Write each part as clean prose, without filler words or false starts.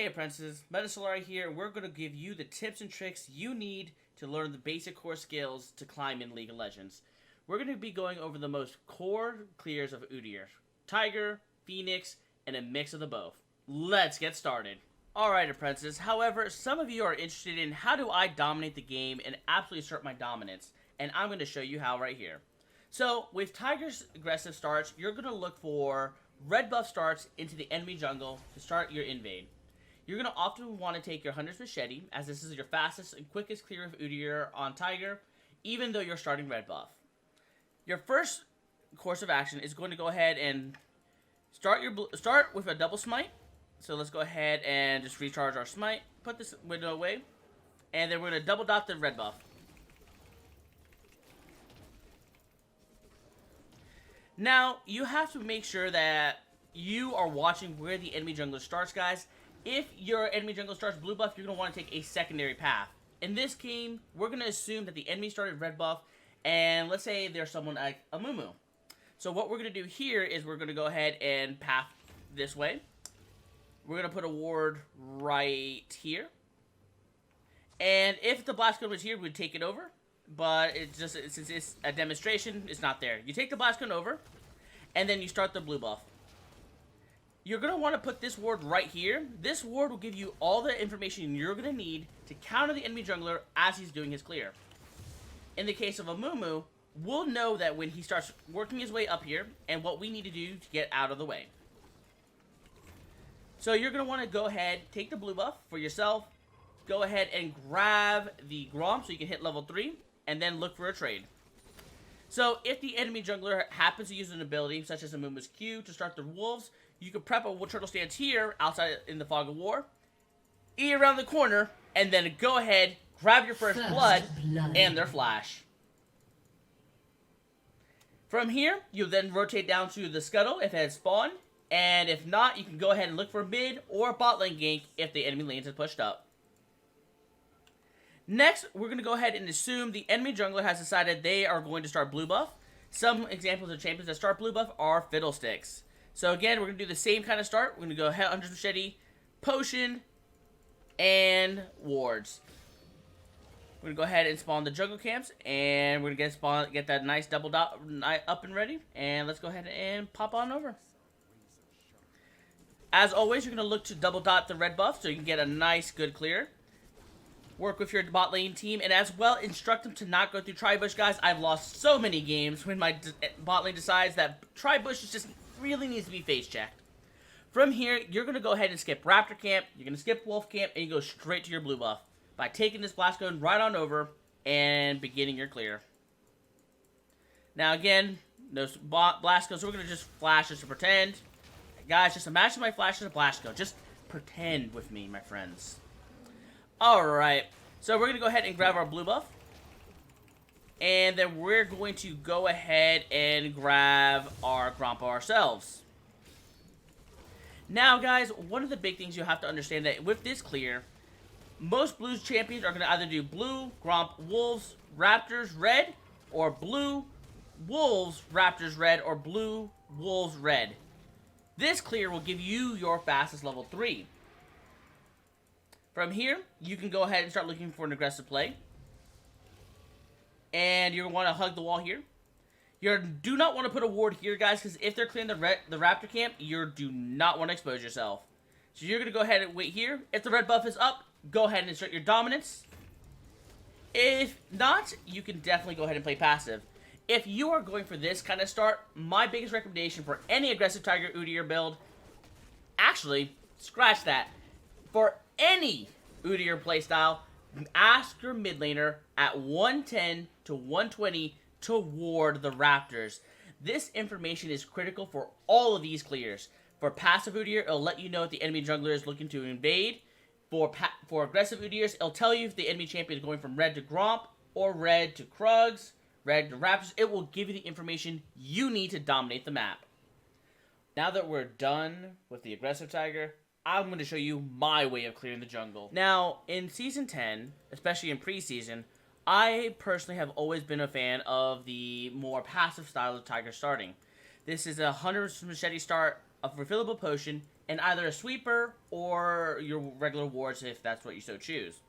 Hey apprentices, Metasolaray here. We're going to give you the tips and tricks you need to learn the basic core skills to climb in League of Legends. We're going to be going over the most core clears of Udyr, Tiger, Phoenix, and a mix of the both. Let's get started. Alright apprentices, however, some of you are interested in how do I dominate the game and absolutely assert my dominance, and I'm going to show you how right here. So, with Tiger's aggressive starts, you're going to look for red buff starts into the enemy jungle to start your invade. You're going to often want to take your Hunter's Machete, as this is your fastest and quickest clear of Udyr on Tiger, even though you're starting red buff. Your first course of action is going to go ahead and start with a double smite. So let's go ahead and just recharge our smite, put this window away, and then we're going to double dot the red buff. Now, you have to make sure that you are watching where the enemy jungler starts, guys. If your enemy jungler starts blue buff, you're going to want to take a secondary path. In this game, we're going to assume that the enemy started red buff, and let's say there's someone like a Mumu. So what we're going to do here is we're going to go ahead and path this way. We're going to put a ward right here. And if the blast cone was here, we'd take it over. But it's just, since it's a demonstration, it's not there. You take the blast cone over, and then you start the blue buff. You're going to want to put this ward right here. This ward will give you all the information you're going to need to counter the enemy jungler as he's doing his clear. In the case of a Mumu, we'll know that when he starts working his way up here, and what we need to do to get out of the way. So you're going to want to go ahead, take the blue buff for yourself, go ahead and grab the Grom so you can hit level 3, and then look for a trade. So if the enemy jungler happens to use an ability, such as a Mumu's Q, to start the wolves, you can prep a turtle stance here, outside in the fog of war, E around the corner, and then go ahead, grab your first blood, and their flash. From here, you'll then rotate down to the scuttle if it has spawned, and if not, you can go ahead and look for mid or bot lane gank if the enemy lanes have pushed up. Next, we're going to go ahead and assume the enemy jungler has decided they are going to start blue buff. Some examples of champions that start blue buff are Fiddlesticks. So again, we're going to do the same kind of start. We're going to go Hunter's Machete, Potion, and Wards. We're going to go ahead and spawn the jungle camps, and we're going to get that nice double dot up and ready. And let's go ahead and pop on over. As always, you're going to look to double dot the red buff so you can get a nice, good clear. Work with your bot lane team, and as well, instruct them to not go through Tribush, guys. I've lost so many games when my bot lane decides that Tribush just really needs to be face checked. From here, you're going to go ahead and skip Raptor Camp, you're going to skip Wolf Camp, and you go straight to your blue buff by taking this blast cone right on over and beginning your clear. Now again, no blast cone, so we're going to just flash just to pretend. Guys, just imagine my flash as a blast cone. Just pretend with me, my friends. Alright, so we're going to go ahead and grab our blue buff. And then we're going to go ahead and grab our Grompa ourselves. Now, guys, one of the big things you have to understand that with this clear, most Blues champions are going to either do blue, Gromp, Wolves, Raptors, red, or blue, Wolves, Raptors, red, or blue, Wolves, red. This clear will give you your fastest level 3. From here, you can go ahead and start looking for an aggressive play. And you're going to want to hug the wall here. You do not want to put a ward here, guys, because if they're clearing the Raptor camp, you do not want to expose yourself. So you're going to go ahead and wait here. If the red buff is up, go ahead and insert your dominance. If not, you can definitely go ahead and play passive. If you are going for this kind of start, my biggest recommendation for any aggressive Tiger Udyr build, actually, scratch that. For any Udyr playstyle, ask your mid laner at 110 to 120 to ward the Raptors. This information is critical for all of these clears. For passive Udyr, it'll let you know if the enemy jungler is looking to invade. For aggressive Udyrs, it'll tell you if the enemy champion is going from red to Gromp, or red to Krugs, red to Raptors. It will give you the information you need to dominate the map. Now that we're done with the aggressive Tiger, I'm going to show you my way of clearing the jungle. Now, in Season 10, especially in preseason, I personally have always been a fan of the more passive style of Tiger starting. This is a Hunter's Machete start, a refillable potion, and either a sweeper or your regular wards if that's what you so choose.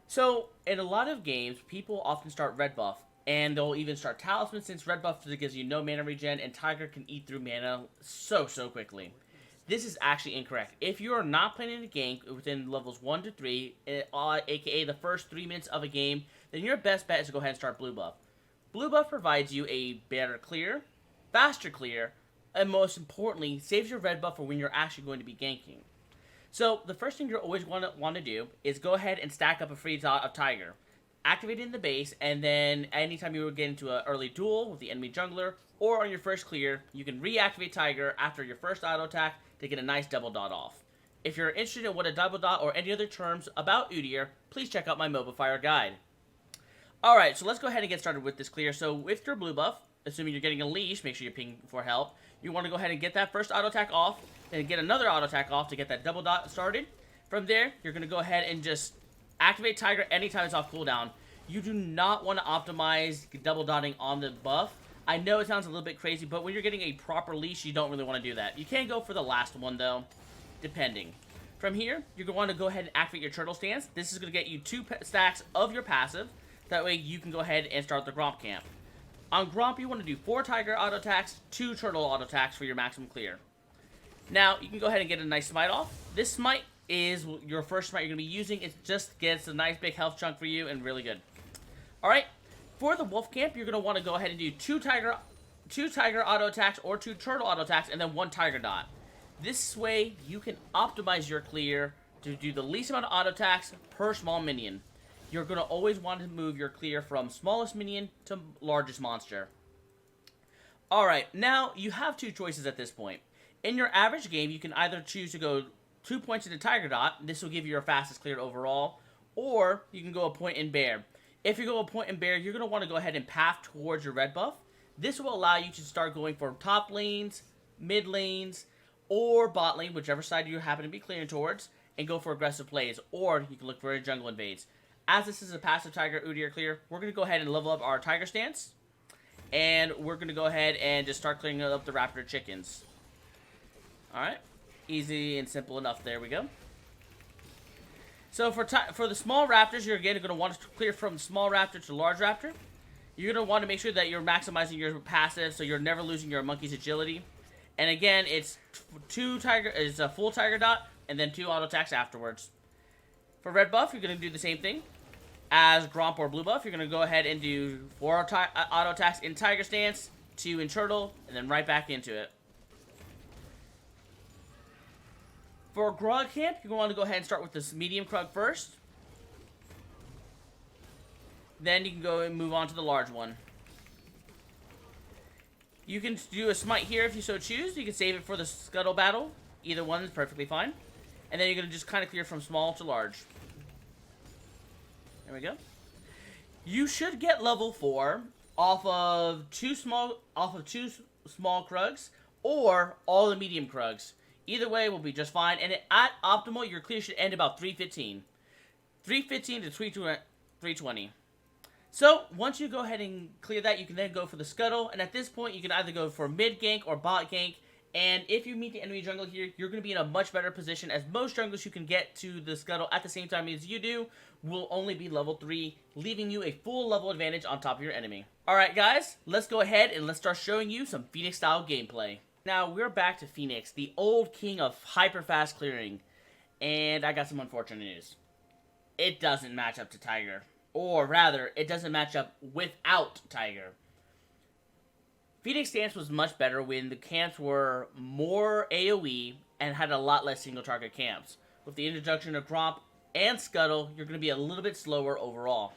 So, in a lot of games, people often start red buff, and they'll even start talisman since red buff gives you no mana regen, and Tiger can eat through mana so quickly. This is actually incorrect. If you are not planning a gank within levels 1 to 3, aka the first 3 minutes of a game, then your best bet is to go ahead and start blue buff. Blue buff provides you a better clear, faster clear, and most importantly, saves your red buff for when you're actually going to be ganking. So, the first thing you're always want to do is go ahead and stack up a free dot of Tiger. Activate it in the base, and then anytime you get into an early duel with the enemy jungler, or on your first clear, you can reactivate Tiger after your first auto attack to get a nice double dot off. If you're interested in what a double dot or any other terms about Udyr, please check out my Mobifier guide. Alright, so let's go ahead and get started with this clear. So, with your blue buff, assuming you're getting a leash, make sure you're pinging for help. You want to go ahead and get that first auto attack off, then get another auto attack off to get that double dot started. From there, you're going to go ahead and just activate Tiger anytime it's off cooldown. You do not want to optimize double dotting on the buff. I know it sounds a little bit crazy, but when you're getting a proper leash, you don't really want to do that. You can go for the last one, though, depending. From here, you're going to want to go ahead and activate your turtle stance. This is going to get you 2 stacks of your passive. That way, you can go ahead and start the Gromp camp. On Gromp, you want to do 4 Tiger auto attacks, 2 turtle auto attacks for your maximum clear. Now, you can go ahead and get a nice smite off. This smite is your first smite you're going to be using. It just gets a nice big health chunk for you and really good. Alright, for the wolf camp, you're going to want to go ahead and do 2 tiger auto attacks or 2 turtle auto attacks and then 1 tiger dot. This way, you can optimize your clear to do the least amount of auto attacks per small minion. You're going to always want to move your clear from smallest minion to largest monster. Alright, now you have 2 choices at this point. In your average game, you can either choose to go 2 points into Tiger Dot. This will give you your fastest clear overall. Or you can go a point in Bear. If you go a point in Bear, you're going to want to go ahead and path towards your red buff. This will allow you to start going for top lanes, mid lanes, or bot lane, whichever side you happen to be clearing towards, and go for aggressive plays. Or you can look for a jungle invades. As this is a passive Tiger Udyr clear, we're going to go ahead and level up our Tiger stance. And we're going to go ahead and just start clearing up the Raptor chickens. Alright. Easy and simple enough. There we go. So for the small raptors, you're again going to want to clear from small raptor to large raptor. You're going to want to make sure that you're maximizing your passive so you're never losing your monkey's agility. And again, it's a full Tiger Dot and then 2 auto attacks afterwards. For red buff, you're going to do the same thing. As Gromp or blue buff, you're going to go ahead and do 4 auto attacks in Tiger stance, 2 in turtle, and then right back into it. For Grog camp, you're going to want to go ahead and start with this medium Krug first. Then you can go and move on to the large one. You can do a smite here if you so choose. You can save it for the scuttle battle. Either one is perfectly fine. And then you're going to just kind of clear from small to large. There we go. You should get level 4 off of two small Krugs or all the medium Krugs. Either way will be just fine. And at optimal, your clear should end about 315. 315 to 320. So, once you go ahead and clear that, you can then go for the scuttle. And at this point, you can either go for mid gank or bot gank. And if you meet the enemy jungle here, you're going to be in a much better position, as most junglers who can get to the scuttle at the same time as you do will only be level 3, leaving you a full level advantage on top of your enemy. Alright guys, let's go ahead and let's start showing you some Phoenix style gameplay. Now, we're back to Phoenix, the old king of hyper-fast clearing. And I got some unfortunate news. It doesn't match up to Tiger. Or rather, it doesn't match up without Tiger. Phoenix stance was much better when the camps were more AoE and had a lot less single target camps. With the introduction of Gromp and Scuttle, you're going to be a little bit slower overall.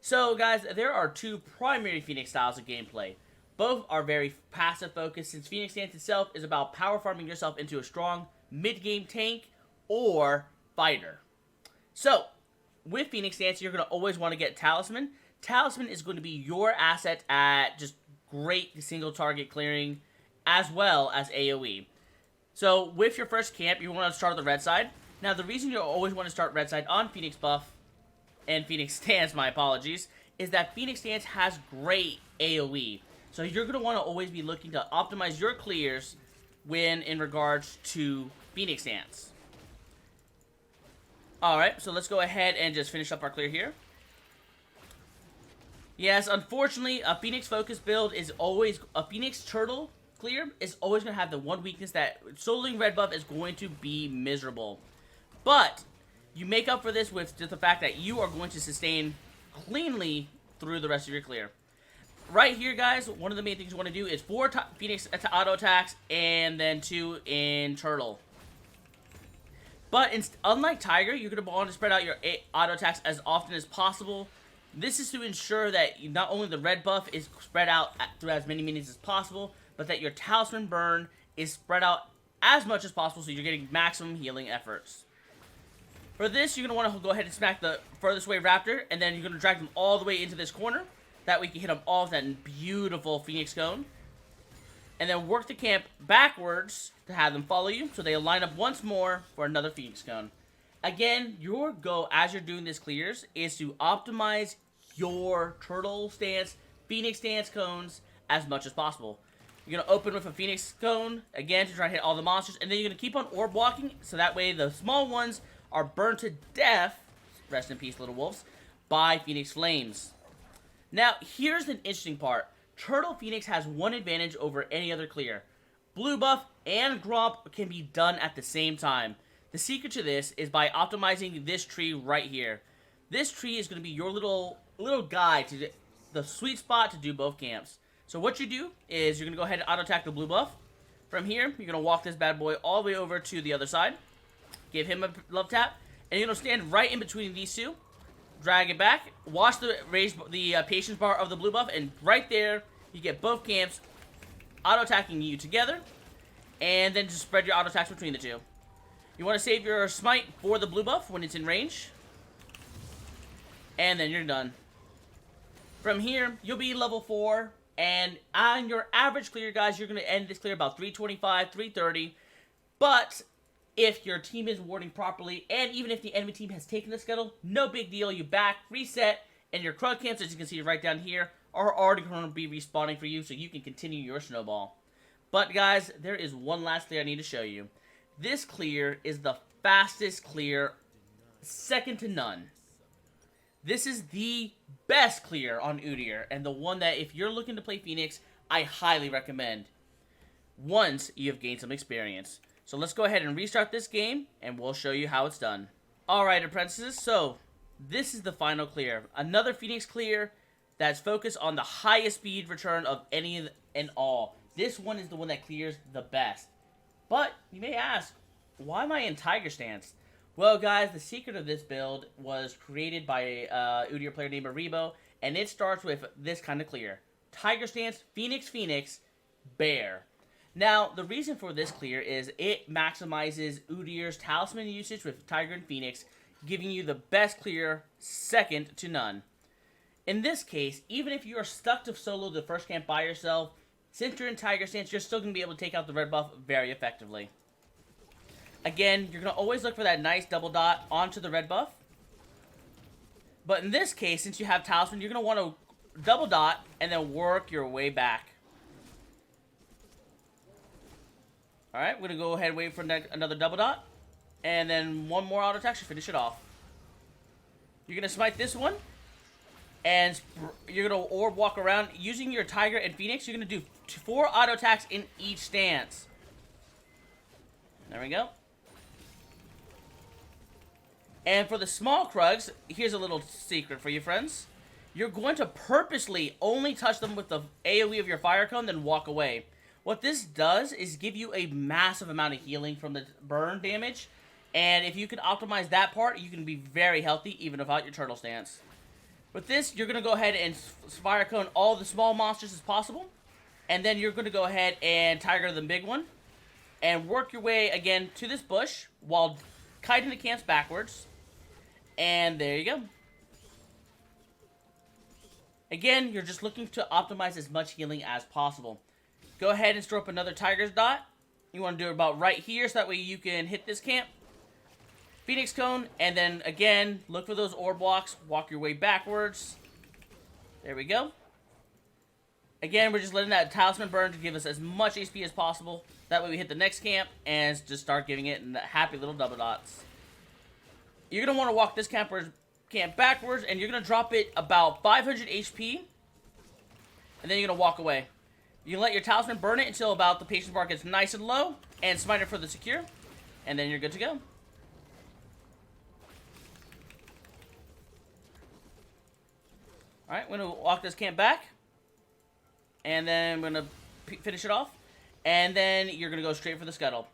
So guys, there are 2 primary Phoenix styles of gameplay. Both are very passive focused, since Phoenix stance itself is about power farming yourself into a strong mid-game tank or fighter. So, with Phoenix stance, you're going to always want to get Talisman. Talisman is going to be your asset at just great single target clearing as well as AoE. So, with your first camp, you want to start on the red side. Now, the reason you always want to start red side on Phoenix buff, and Phoenix stance, my apologies, is that Phoenix stance has great AoE. So you're going to want to always be looking to optimize your clears when in regards to Phoenix Dance. Alright, so let's go ahead and just finish up our clear here. Yes, unfortunately, a Phoenix Focus build is always... A Phoenix Turtle clear is always going to have the one weakness that soloing red buff is going to be miserable. But you make up for this with just the fact that you are going to sustain cleanly through the rest of your clear. Right here, guys, one of the main things you want to do is 4 Phoenix auto attacks and then 2 in Turtle. But unlike Tiger, you're going to want to spread out your auto attacks as often as possible. This is to ensure that not only the red buff is spread out through as many minions as possible, but that your Talisman burn is spread out as much as possible so you're getting maximum healing efforts. For this, you're going to want to go ahead and smack the furthest away Raptor, and then you're going to drag them all the way into this corner. That way you can hit them all with that beautiful Phoenix Cone. And then work the camp backwards to have them follow you, so they line up once more for another Phoenix Cone. Again, your goal as you're doing this clears is to optimize your Turtle Stance, Phoenix Stance cones as much as possible. You're going to open with a Phoenix Cone, again, to try to hit all the monsters, and then you're going to keep on orb walking, so that way the small ones are burned to death, rest in peace, little wolves, by Phoenix Flames. Now, here's an interesting part. Turtle Phoenix has one advantage over any other clear. Blue buff and Gromp can be done at the same time. The secret to this is by optimizing this tree right here. This tree is going to be your little guide to the sweet spot to do both camps. So what you do is you're going to go ahead and auto attack the blue buff. From here, you're going to walk this bad boy all the way over to the other side. Give him a love tap. And you're going to stand right in between these two. Drag it back. Watch the patience bar of the blue buff. And right there, you get both camps auto-attacking you together. And then just spread your auto-attacks between the two. You want to save your smite for the blue buff when it's in range. And then you're done. From here, you'll be level 4. And on your average clear, guys, you're going to end this clear about 325, 330. But if your team is warding properly, and even if the enemy team has taken the scuttle, no big deal. You back, reset, and your crowd camps, as you can see right down here, are already going to be respawning for you, so you can continue your snowball. But guys, there is one last clear I need to show you. This clear is the fastest clear, second to none. This is the best clear on Udyr, and the one that if you're looking to play Phoenix, I highly recommend once you have gained some experience. So let's go ahead and restart this game, and we'll show you how it's done. Alright, apprentices, so this is the final clear. Another Phoenix clear that's focused on the highest speed return of any and all. This one is the one that clears the best. But you may ask, why am I in Tiger Stance? Well, guys, the secret of this build was created by a Udyr player named Aribo, and it starts with this kind of clear. Tiger Stance, Phoenix, Phoenix, Bear. Now, the reason for this clear is it maximizes Udyr's Talisman usage with Tiger and Phoenix, giving you the best clear, second to none. In this case, even if you are stuck to solo the first camp by yourself, since you're in Tiger Stance, you're still going to be able to take out the red buff very effectively. Again, you're going to always look for that nice double dot onto the red buff. But in this case, since you have Talisman, you're going to want to double dot and then work your way back. Alright, we're going to go ahead and wait for another double dot. And then one more auto attack to finish it off. You're going to smite this one. And you're going to orb walk around. Using your Tiger and Phoenix, you're going to do 4 auto attacks in each stance. There we go. And for the small Krugs, here's a little secret for you, friends. You're going to purposely only touch them with the AoE of your Fire Cone, then walk away. What this does is give you a massive amount of healing from the burn damage. And if you can optimize that part, you can be very healthy even without your Turtle Stance. With this, you're going to go ahead and Fire Cone all the small monsters as possible. And then you're going to go ahead and Tiger the big one. And work your way, again, to this bush while kiting the camps backwards. And there you go. Again, you're just looking to optimize as much healing as possible. Go ahead and store up another Tiger's Dot. You want to do it about right here, so that way you can hit this camp. Phoenix Cone, and then, again, look for those orb walks. Walk your way backwards. There we go. Again, we're just letting that talisman burn to give us as much HP as possible. That way we hit the next camp and just start giving it in the happy little double dots. You're going to want to walk this camp backwards, and you're going to drop it about 500 HP. And then you're going to walk away. You can let your talisman burn it until about the patience bar gets nice and low, and smite it for the secure. And then you're good to go. Alright, we're going to walk this camp back. And then we're going to finish it off. And then you're going to go straight for the scuttle.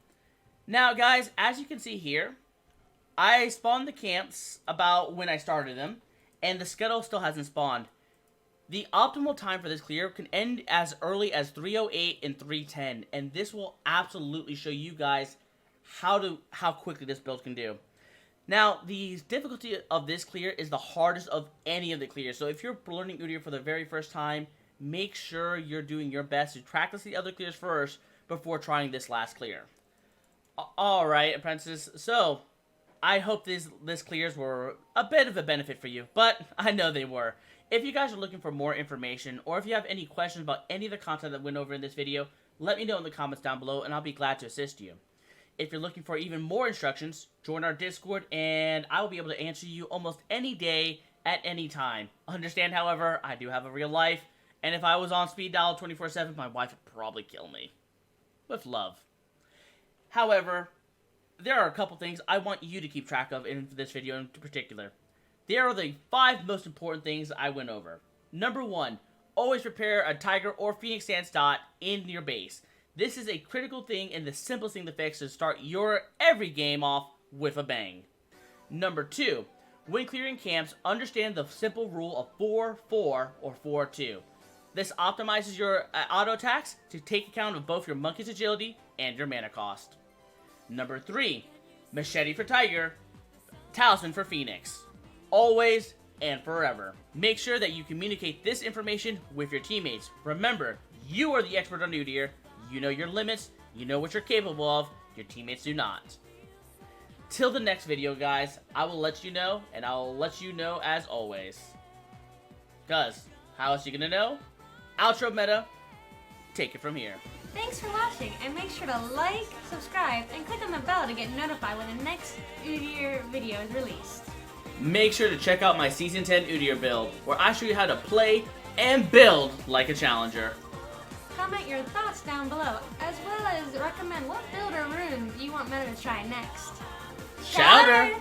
Now, guys, as you can see here, I spawned the camps about when I started them. And the scuttle still hasn't spawned. The optimal time for this clear can end as early as 3:08 and 3:10. And this will absolutely show you guys how quickly this build can do. Now, the difficulty of this clear is the hardest of any of the clears. So if you're learning Udyr for the very first time, make sure you're doing your best to practice the other clears first before trying this last clear. Alright, apprentices. So, I hope these clears were a bit of a benefit for you, but I know they were. If you guys are looking for more information, or if you have any questions about any of the content that went over in this video, let me know in the comments down below, and I'll be glad to assist you. If you're looking for even more instructions, join our Discord, and I will be able to answer you almost any day, at any time. Understand, however, I do have a real life, and if I was on speed dial 24/7, my wife would probably kill me. With love. However, there are a couple things I want you to keep track of in this video in particular. There are the 5 most important things I went over. Number 1, always prepare a Tiger or Phoenix Stance dot in your base. This is a critical thing and the simplest thing to fix to start your every game off with a bang. Number 2, when clearing camps, understand the simple rule of 4-4 or 4-2. This optimizes your auto attacks to take account of both your monkey's agility and your mana cost. Number 3, machete for Tiger, talisman for Phoenix. Always and forever. Make sure that you communicate this information with your teammates. Remember, you are the expert on Udyr. You know your limits, you know what you're capable of, your teammates do not. Till the next video, guys, I will let you know, and I will let you know as always. Cause, how else you gonna know? Outro Meta, take it from here. Thanks for watching, and make sure to like, subscribe, and click on the bell to get notified when the next Udyr video is released. Make sure to check out my Season 10 Udyr build, where I show you how to play and build like a challenger. Comment your thoughts down below, as well as recommend what build or rune you want Meta to try next. Chowder!